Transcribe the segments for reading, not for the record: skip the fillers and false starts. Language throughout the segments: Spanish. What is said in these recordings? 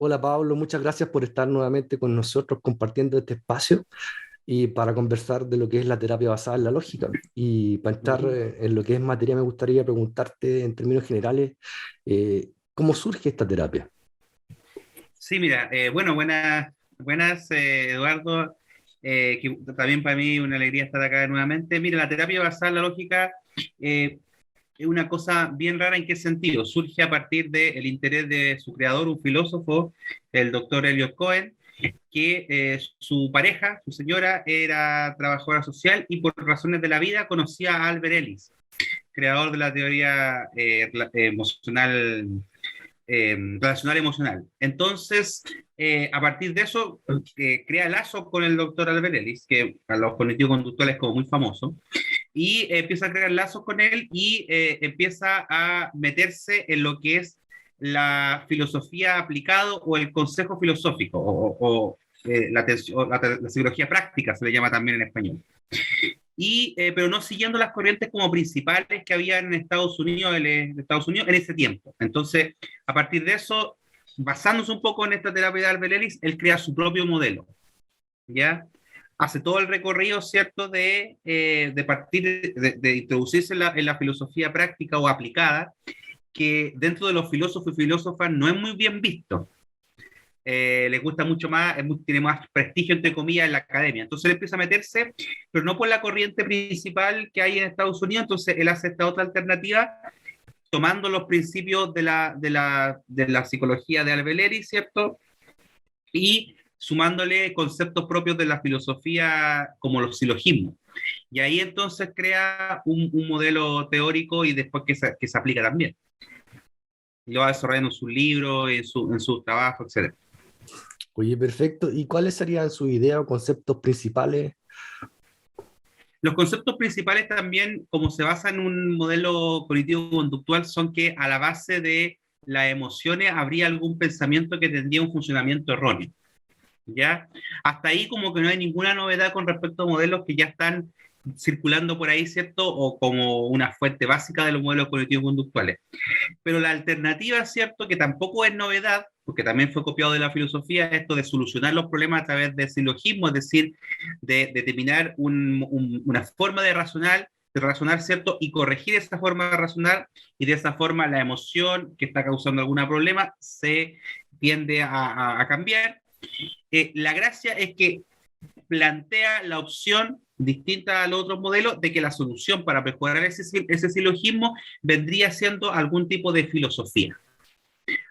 Hola Pablo, muchas gracias por estar nuevamente con nosotros compartiendo este espacio y para conversar de lo que es la terapia basada en la lógica. Y para entrar Ujú. en lo que es materia, me gustaría preguntarte en términos generales, ¿cómo surge esta terapia? Sí, mira, bueno, buenas, Eduardo. Que también para mí una alegría estar acá nuevamente. Mira, la terapia basada en la lógica eh, es una cosa bien rara. ¿En qué sentido? Surge a partir del interés de su creador, un filósofo, el doctor Elliot Cohen, que su pareja, su señora, era trabajadora social y por razones de la vida conocía a Albert Ellis, creador de la teoría emocional, relacional emocional. Entonces, a partir de eso, crea lazo con el doctor Albert Ellis, que a los cognitivos conductuales es como muy famoso, y empieza a crear lazos con él y empieza a meterse en lo que es la filosofía aplicado o el consejo filosófico, la psicología práctica, se le llama también en español. Pero no siguiendo las corrientes como principales que había en Estados Unidos en ese tiempo. Entonces, a partir de eso, basándose un poco en esta terapia de Albert Ellis, él crea su propio modelo, ¿ya? Hace todo el recorrido, ¿cierto?, de partir, de introducirse en la filosofía práctica o aplicada, que dentro de los filósofos y filósofas no es muy bien visto. Le gusta mucho más, tiene más prestigio, entre comillas, en la academia. Entonces él empieza a meterse, pero no por la corriente principal que hay en Estados Unidos, entonces él hace esta otra alternativa, tomando los principios de la psicología de Albeleri, ¿cierto? Y sumándole conceptos propios de la filosofía como los silogismos. Y ahí entonces crea un modelo teórico y después que se aplica también. Y lo va desarrollando en sus libros, en su trabajo, etc. Oye, perfecto. ¿Y cuáles serían sus ideas o conceptos principales? Los conceptos principales también, como se basa en un modelo cognitivo-conductual, son que a la base de las emociones habría algún pensamiento que tendría un funcionamiento erróneo. ¿Ya? Hasta ahí como que no hay ninguna novedad con respecto a modelos que ya están circulando por ahí, ¿cierto? O como una fuente básica de los modelos cognitivos conductuales. Pero la alternativa, ¿cierto? Que tampoco es novedad, porque también fue copiado de la filosofía, esto de solucionar los problemas a través de silogismo, es decir, de determinar una forma de razonar, ¿cierto? Y corregir esa forma de razonar, y de esa forma la emoción que está causando algún problema se tiende a cambiar. La gracia es que plantea la opción distinta al otro modelo de que la solución para mejorar ese silogismo vendría siendo algún tipo de filosofía,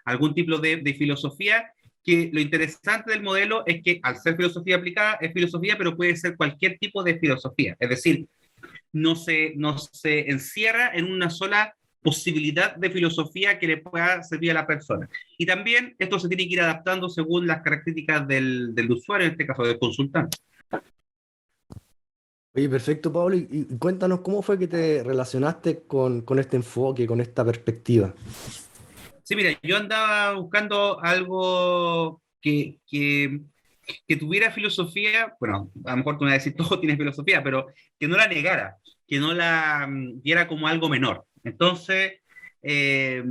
algún tipo de filosofía que lo interesante del modelo es que al ser filosofía aplicada es filosofía, pero puede ser cualquier tipo de filosofía, es decir, no se encierra en una sola posibilidad de filosofía que le pueda servir a la persona. Y también esto se tiene que ir adaptando según las características del usuario, en este caso del consultante. Oye, perfecto, Pablo. Y cuéntanos cómo fue que te relacionaste con este enfoque, con esta perspectiva. Sí, mira, yo andaba buscando algo que tuviera filosofía, bueno, a lo mejor tú me vas a decir, todo tiene filosofía, pero que no la negara, que no la viera como algo menor. Entonces, eh,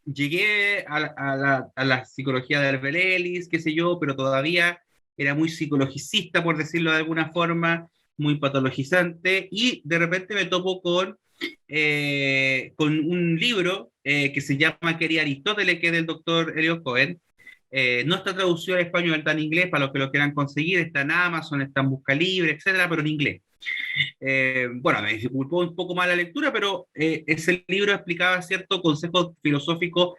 llegué a la psicología de Arbelelis, qué sé yo, pero todavía era muy psicologicista, por decirlo de alguna forma, muy patologizante, y de repente me topo con un libro que se llama Quería Aristóteles, que es del doctor Elliot Cohen. No está traducido al español, está en inglés para los que lo quieran conseguir, está en Amazon, está en Busca Libre, etcétera, pero en inglés. Bueno, me dificultó un poco más la lectura, pero ese libro explicaba ciertos consejos filosóficos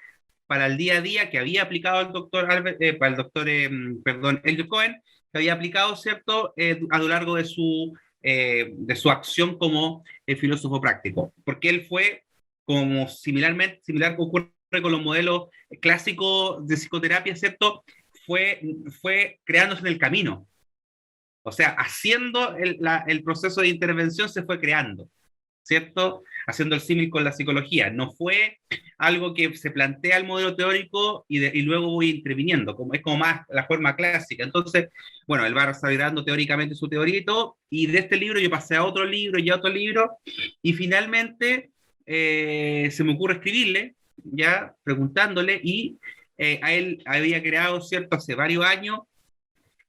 para el día a día que había aplicado el doctor para el doctor, perdón, Elliot Cohen, que había aplicado, ¿cierto?, a lo largo de su acción como filósofo práctico, porque él fue como similar que ocurre con los modelos clásicos de psicoterapia, ¿cierto? Fue creándose en el camino. O sea, haciendo el proceso de intervención se fue creando, ¿cierto? Haciendo el símil con la psicología. No fue algo que se plantea el modelo teórico y luego voy interviniendo, como, es como más la forma clásica. Entonces, bueno, él va desarrollando teóricamente su teoría y todo, y de este libro yo pasé a otro libro y a otro libro, y finalmente se me ocurre escribirle, ya preguntándole, y a él había creado, ¿cierto?, hace varios años,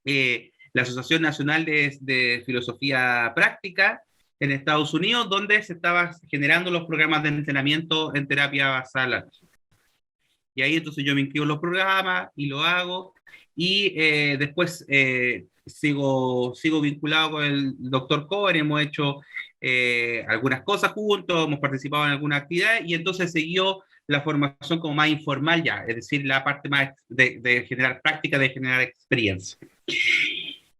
la Asociación Nacional de Filosofía Práctica en Estados Unidos, donde se estaban generando los programas de entrenamiento en terapia basal. Y ahí entonces yo me inscribo en los programas y lo hago, y después sigo vinculado con el doctor Cohen, hemos hecho algunas cosas juntos, hemos participado en alguna actividad, y entonces siguió la formación como más informal ya, es decir, la parte más de generar práctica, de generar experiencia.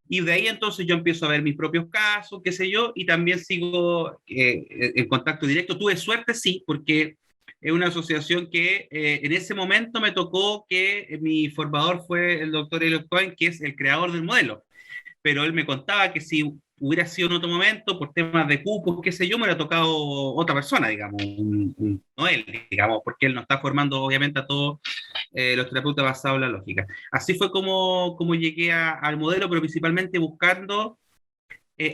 Y de ahí entonces yo empiezo a ver mis propios casos, qué sé yo, y también sigo en contacto directo. Tuve suerte, sí, porque es una asociación que en ese momento me tocó que mi formador fue el doctor Elliot Cohen, que es el creador del modelo. Pero él me contaba que si hubiera sido en otro momento, por temas de cupos, qué sé yo, me hubiera tocado otra persona, digamos, no él, digamos, porque él no está formando obviamente a todos los terapeutas basados en la lógica. Así fue como llegué al modelo, pero principalmente buscando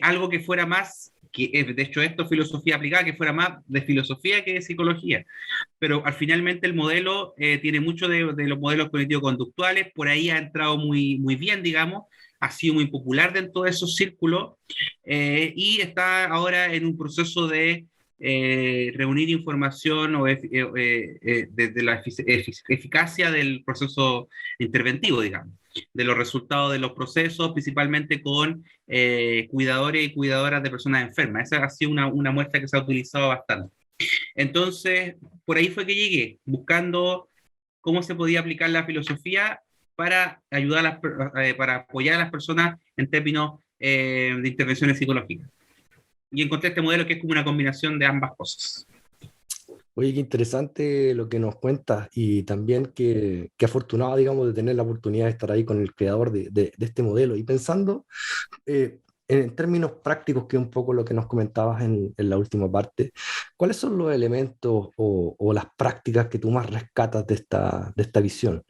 algo que fuera más, de hecho esto es filosofía aplicada, que fuera más de filosofía que de psicología. Pero al finalmente el modelo tiene mucho de los modelos cognitivo-conductuales, por ahí ha entrado muy bien, digamos, ha sido muy popular dentro de esos círculos, y está ahora en un proceso de reunir información de la eficacia del proceso interventivo, digamos, de los resultados de los procesos, principalmente con cuidadores y cuidadoras de personas enfermas. Esa ha sido una muestra que se ha utilizado bastante. Entonces, por ahí fue que llegué, buscando cómo se podía aplicar la filosofía para ayudar para apoyar a las personas en términos de intervenciones psicológicas. Y encontré este modelo que es como una combinación de ambas cosas. Oye, qué interesante lo que nos cuentas y también que afortunado, digamos, de tener la oportunidad de estar ahí con el creador de este modelo. Y pensando en términos prácticos, que es un poco lo que nos comentabas en la última parte, ¿cuáles son los elementos o las prácticas que tú más rescatas de esta visión?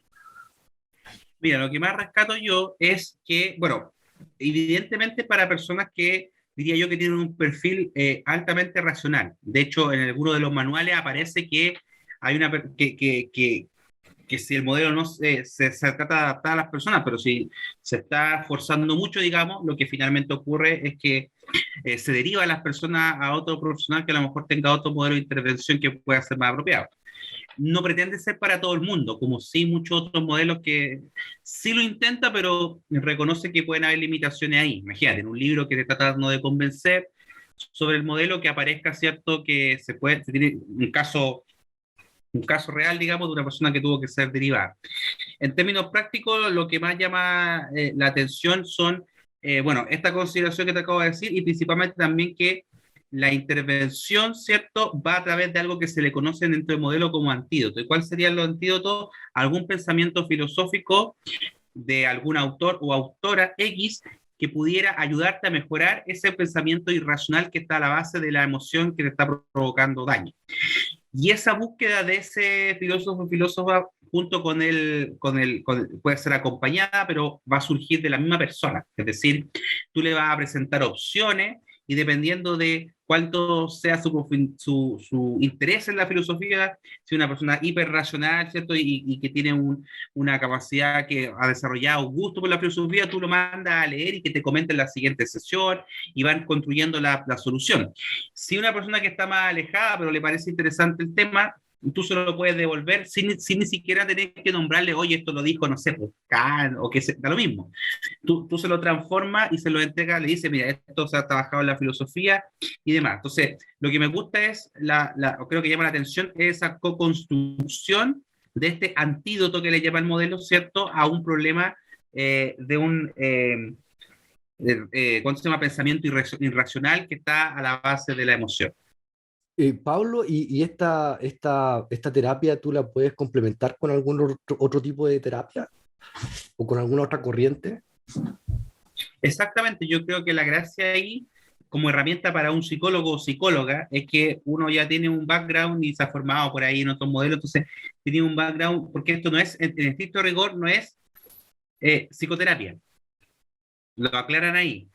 Mira, lo que más rescato yo es que, bueno, evidentemente para personas que diría yo que tienen un perfil altamente racional. De hecho, en alguno de los manuales aparece que hay que si el modelo no se trata de adaptar a las personas, pero si se está forzando mucho, digamos, lo que finalmente ocurre es que se deriva a las personas a otro profesional que a lo mejor tenga otro modelo de intervención que pueda ser más apropiado. No pretende ser para todo el mundo, como sí muchos otros modelos que sí lo intenta, pero reconoce que pueden haber limitaciones ahí. Imagínate, en un libro que te está tratando de convencer sobre el modelo, que aparezca, ¿cierto?, que se tiene un caso real, digamos, de una persona que tuvo que ser derivada. En términos prácticos, lo que más llama la atención son, bueno, esta consideración que te acabo de decir, y principalmente también que la intervención, ¿cierto?, va a través de algo que se le conoce dentro del modelo como antídoto. ¿Y cuál sería los antídotos? Algún pensamiento filosófico de algún autor o autora X que pudiera ayudarte a mejorar ese pensamiento irracional que está a la base de la emoción que te está provocando daño. Y esa búsqueda de ese filósofo o filósofa junto puede ser acompañada, pero va a surgir de la misma persona. Es decir, tú le vas a presentar opciones y dependiendo de cuánto sea su interés en la filosofía, si es una persona hiperracional, ¿cierto? Y que tiene una capacidad que ha desarrollado un gusto por la filosofía, tú lo mandas a leer y que te comente en la siguiente sesión y van construyendo la solución. Si una persona que está más alejada, pero le parece interesante el tema, tú se lo puedes devolver sin ni siquiera tener que nombrarle, oye, esto lo dijo, no sé, pues, Kant, o que da lo mismo. Tú se lo transformas y se lo entregas, le dices, mira, esto se ha trabajado en la filosofía y demás. Entonces, lo que me gusta es, creo que llama la atención, es esa co-construcción de este antídoto que le llama el modelo, ¿cierto?, a un problema de un... ¿cuánto se llama? Pensamiento irracional que está a la base de la emoción. Pablo, ¿y esta terapia tú la puedes complementar con algún otro tipo de terapia o con alguna otra corriente? Exactamente, yo creo que la gracia ahí, como herramienta para un psicólogo o psicóloga, es que uno ya tiene un background y se ha formado por ahí en otros modelos, entonces tiene un background, porque esto no es, en estricto rigor, no es psicoterapia, lo aclaran ahí.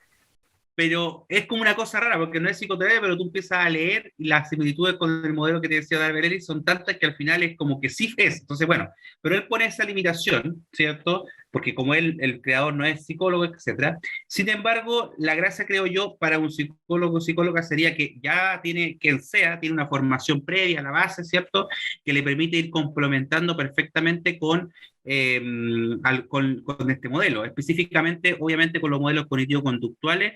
pero es como una cosa rara, porque no es psicoterapia, pero tú empiezas a leer y las similitudes con el modelo que te decía Darbeleri son tantas que al final es como que sí es. Entonces, bueno, pero él pone esa limitación, ¿cierto? Porque como él, el creador no es psicólogo, etcétera. Sin embargo, la gracia, creo yo, para un psicólogo o psicóloga sería que ya tiene, quien sea, tiene una formación previa a la base, ¿cierto? Que le permite ir complementando perfectamente eh, con este modelo, específicamente, obviamente, con los modelos cognitivo-conductuales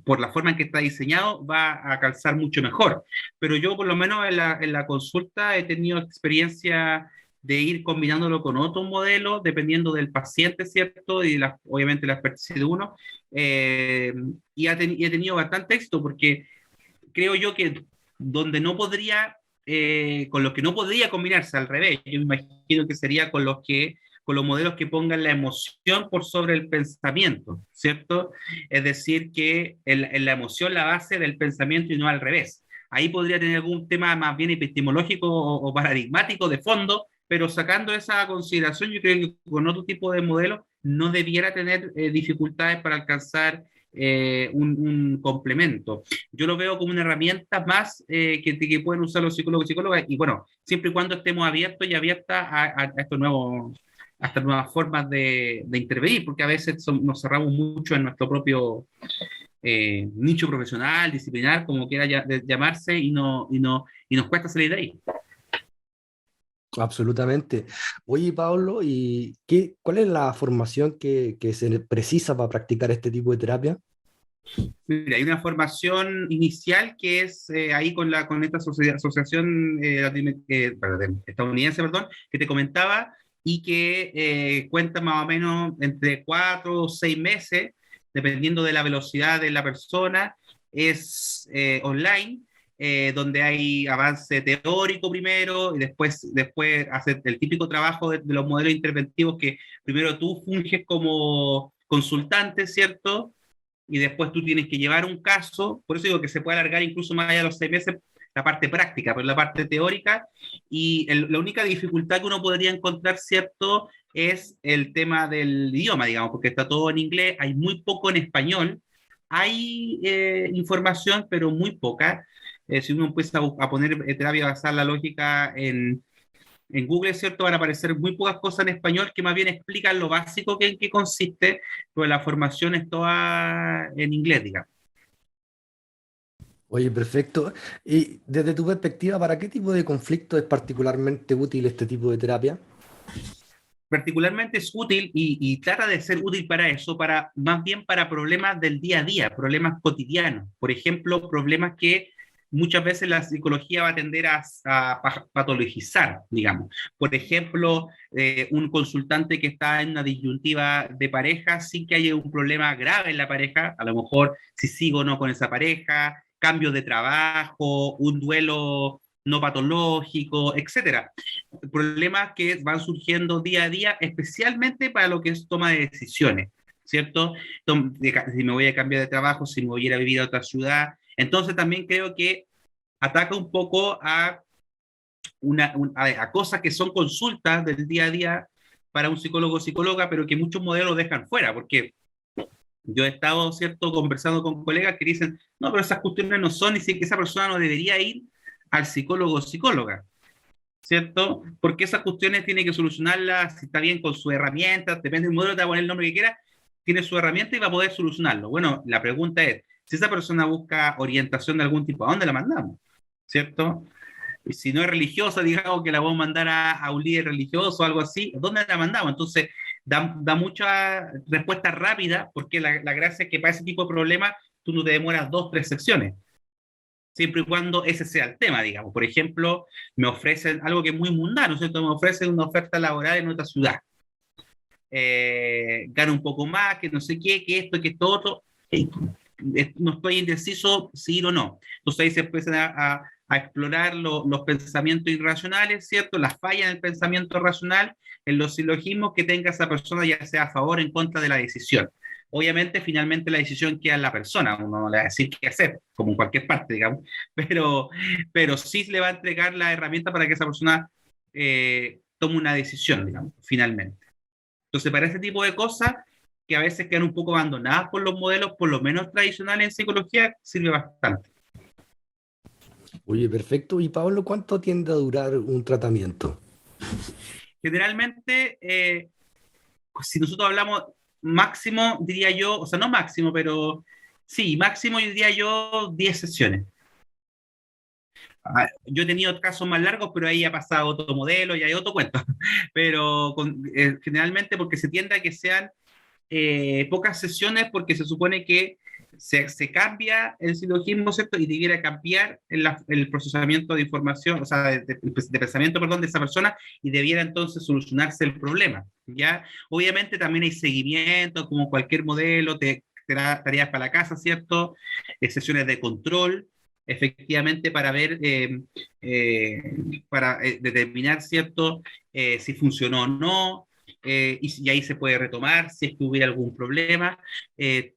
por la forma en que está diseñado, va a calzar mucho mejor. Pero yo, por lo menos en la consulta, he tenido experiencia de ir combinándolo con otros modelos, dependiendo del paciente, ¿cierto? Y obviamente la expertise de uno. Eh, y he tenido bastante éxito porque creo yo que donde no podría, con los que no podría combinarse al revés, yo me imagino que sería con los modelos que pongan la emoción por sobre el pensamiento, ¿cierto? Es decir, que en la emoción la base del pensamiento y no al revés. Ahí podría tener algún tema más bien epistemológico o paradigmático de fondo, pero sacando esa consideración, yo creo que con otro tipo de modelos no debiera tener dificultades para alcanzar un complemento. Yo lo veo como una herramienta más que pueden usar los psicólogos y psicólogas, y bueno, siempre y cuando estemos abiertos y abiertas a estos nuevos, a estas nuevas formas de intervenir, porque a veces nos cerramos mucho en nuestro propio nicho profesional, disciplinar, como quiera llamarse, y nos cuesta salir de ahí. Absolutamente. Oye, Pablo, cuál es la formación que se precisa para practicar este tipo de terapia? Mira, hay una formación inicial que es ahí con esta asociación estadounidense, perdón, que te comentaba, y que cuenta más o menos entre 4 o 6 meses, dependiendo de la velocidad de la persona. Es online, donde hay avance teórico primero y después hace el típico trabajo de los modelos interventivos, que primero tú funges como consultante, ¿cierto? Y después tú tienes que llevar un caso, por eso digo que se puede alargar incluso más allá de los 6 meses la parte práctica, pero la parte teórica, y la única dificultad que uno podría encontrar, ¿cierto?, es el tema del idioma, digamos, porque está todo en inglés, hay muy poco en español, hay información, pero muy poca. Si uno empieza a poner terapia basada en la lógica en Google, ¿cierto? Van a aparecer muy pocas cosas en español que más bien explican lo básico en qué consiste, pero la formación es toda en inglés, digamos. Oye, perfecto. Y desde tu perspectiva, ¿para qué tipo de conflicto es particularmente útil este tipo de terapia? Particularmente es útil y trata de ser útil para eso, más bien para problemas del día a día, problemas cotidianos. Por ejemplo, problemas que muchas veces la psicología va a tender a patologizar, digamos. Por ejemplo, un consultante que está en una disyuntiva de pareja sin que haya un problema grave en la pareja, a lo mejor si sigo o no con esa pareja, cambio de trabajo, un duelo no patológico, etcétera. Problemas que van surgiendo día a día, especialmente para lo que es toma de decisiones, ¿cierto? Si me voy a cambiar de trabajo, si me voy a ir a vivir a otra ciudad. Entonces también creo que ataca un poco a cosas que son consultas del día a día para un psicólogo o psicóloga, pero que muchos modelos dejan fuera, porque yo he estado, ¿cierto?, conversando con colegas que dicen, no, pero esas cuestiones no son, y si que esa persona no debería ir al psicólogo o psicóloga, ¿cierto? Porque esas cuestiones tiene que solucionarlas, si está bien, con su herramienta, depende del modelo, te va a poner el nombre que quiera, tiene su herramienta y va a poder solucionarlo. Bueno, la pregunta es, si esa persona busca orientación de algún tipo, ¿a dónde la mandamos? ¿Cierto? Y si no es religiosa, digamos que la vamos a mandar a un líder religioso o algo así, ¿dónde la mandamos? Entonces, da mucha respuesta rápida, porque la gracia es que para ese tipo de problemas tú no te demoras 2, 3 secciones, siempre y cuando ese sea el tema, digamos. Por ejemplo, me ofrecen algo que es muy mundano, ¿cierto? Me ofrecen una oferta laboral en otra ciudad. Gano un poco más, que no sé qué, que esto, que esto otro. No estoy indeciso si ir o no. Entonces ahí se empiezan a explorar los pensamientos irracionales, ¿cierto? Las fallas en el pensamiento racional, en los silogismos que tenga esa persona, ya sea a favor o en contra de la decisión. Obviamente, finalmente la decisión queda en la persona, uno no le va a decir qué hacer, como en cualquier parte, digamos, pero, pero sí le va a entregar la herramienta para que esa persona tome una decisión, digamos, finalmente. Entonces, para ese tipo de cosas, que a veces quedan un poco abandonadas por los modelos, por lo menos tradicionales en psicología, sirve bastante. Oye, perfecto. Y Pablo, ¿cuánto tiende a durar un tratamiento? Generalmente, pues si nosotros hablamos máximo, diría yo, o sea, no máximo, pero sí, máximo yo diría yo 10 sesiones. Yo he tenido casos más largos, pero ahí ha pasado otro modelo y hay otro cuento. Pero generalmente porque se tiende a que sean pocas sesiones porque se supone que se cambia el silogismo, ¿cierto? Y debiera cambiar el procesamiento de información, o sea, de pensamiento, perdón, de esa persona y debiera entonces solucionarse el problema, ¿ya? Obviamente también hay seguimiento, como cualquier modelo, te da tareas para la casa, ¿cierto? Sesiones de control, efectivamente, para ver, para determinar, ¿cierto? Si funcionó o no, y ahí se puede retomar si es que hubiera algún problema.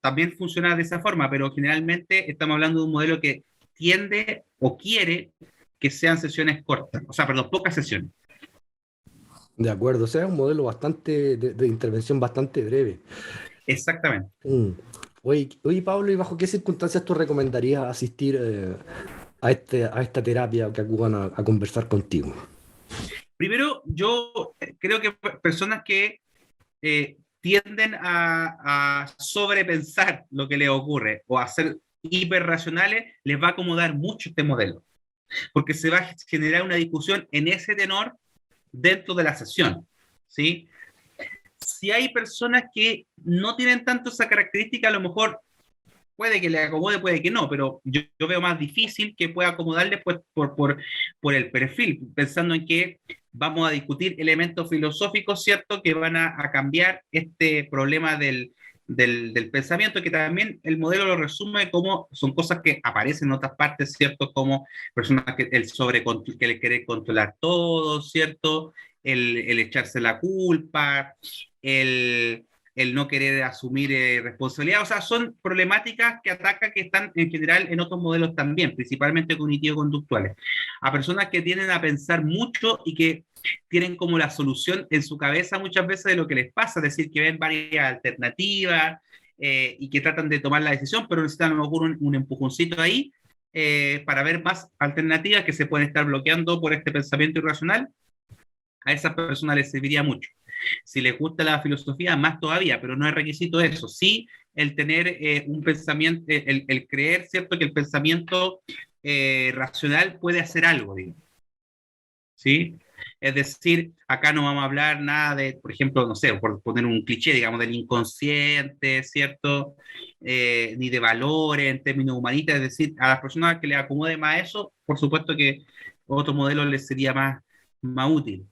También funciona de esa forma, pero generalmente estamos hablando de un modelo que tiende o quiere que sean sesiones cortas, o sea, perdón, pocas sesiones. De acuerdo, o sea, es un modelo bastante de intervención bastante breve. Exactamente. Mm. Oye, Pablo, ¿y bajo qué circunstancias tú recomendarías asistir a esta terapia que acudan a conversar contigo? Primero, yo creo que personas que tienden a sobrepensar lo que les ocurre o a ser hiperracionales, les va a acomodar mucho este modelo, porque se va a generar una discusión en ese tenor dentro de la sesión, ¿sí? Si hay personas que no tienen tanto esa característica, a lo mejor puede que le acomode, puede que no, pero yo veo más difícil que pueda acomodarle pues, por el perfil, pensando en que vamos a discutir elementos filosóficos, ¿cierto?, que van a cambiar este problema del pensamiento, que también el modelo lo resume como son cosas que aparecen en otras partes, ¿cierto?, como personas que que le quiere controlar todo, ¿cierto?, el echarse la culpa, el no querer asumir responsabilidad. O sea, son problemáticas que atacan que están en general en otros modelos también, principalmente cognitivo-conductuales. A personas que tienden a pensar mucho y que tienen como la solución en su cabeza muchas veces de lo que les pasa, es decir, que ven varias alternativas y que tratan de tomar la decisión, pero necesitan a lo mejor un empujoncito ahí para ver más alternativas que se pueden estar bloqueando por este pensamiento irracional. A esas personas les serviría mucho. Si les gusta la filosofía, más todavía, pero no es requisito eso. Sí, el tener un pensamiento, el creer, ¿cierto?, que el pensamiento racional puede hacer algo, digamos. ¿Sí? Es decir, acá no vamos a hablar nada de, por ejemplo, no sé, por poner un cliché, digamos, del inconsciente, ¿cierto? Ni de valores en términos humanistas, es decir, a las personas que les acomode más eso, por supuesto que otro modelo les sería más útil.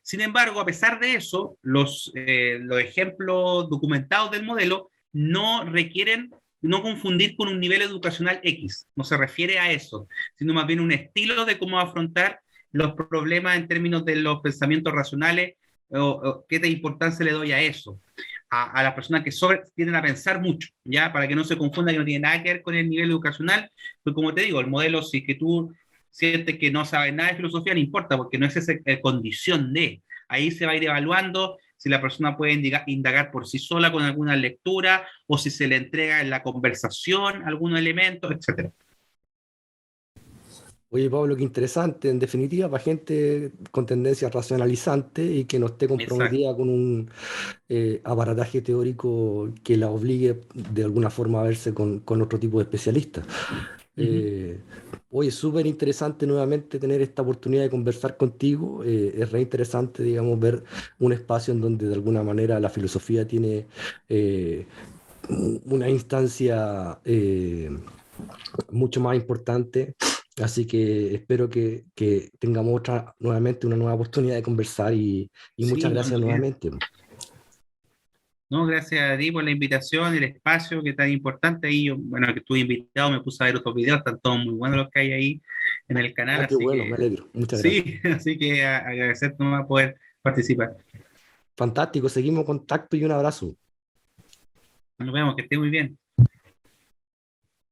Sin embargo, a pesar de eso, los ejemplos documentados del modelo no requieren no confundir con un nivel educacional X, no se refiere a eso, sino más bien un estilo de cómo afrontar los problemas en términos de los pensamientos racionales o qué importancia le doy a eso. A las personas que tienden a pensar mucho, ¿ya? Para que no se confunda que no tiene nada que ver con el nivel educacional, pues como te digo, el modelo, si es que tú siente que no sabe nada de filosofía, no importa, porque no es esa condición de. Ahí se va a ir evaluando si la persona puede indagar por sí sola con alguna lectura o si se le entrega en la conversación algún elemento, etc. Oye, Pablo, qué interesante. En definitiva, para gente con tendencia racionalizante y que no esté Exacto. comprometida con un aparataje teórico que la obligue de alguna forma a verse con otro tipo de especialistas. Uh -huh. Eh, Oye, súper interesante nuevamente tener esta oportunidad de conversar contigo. Es re interesante, digamos, ver un espacio en donde de alguna manera la filosofía tiene eh, una instancia mucho más importante. Así que espero que tengamos nuevamente una nueva oportunidad de conversar y muchas Sí, gracias cuando quieras. nuevamente. No, gracias a ti por la invitación, el espacio que es tan importante. Ahí yo, bueno, que estuve invitado, me puse a ver otros videos, están todos muy buenos los que hay ahí en el canal, Ah, qué así bueno, me que alegro. Muchas gracias. sí, así que agradecer nomás poder participar. Fantástico, seguimos en contacto y un abrazo. Nos vemos, que esté muy bien.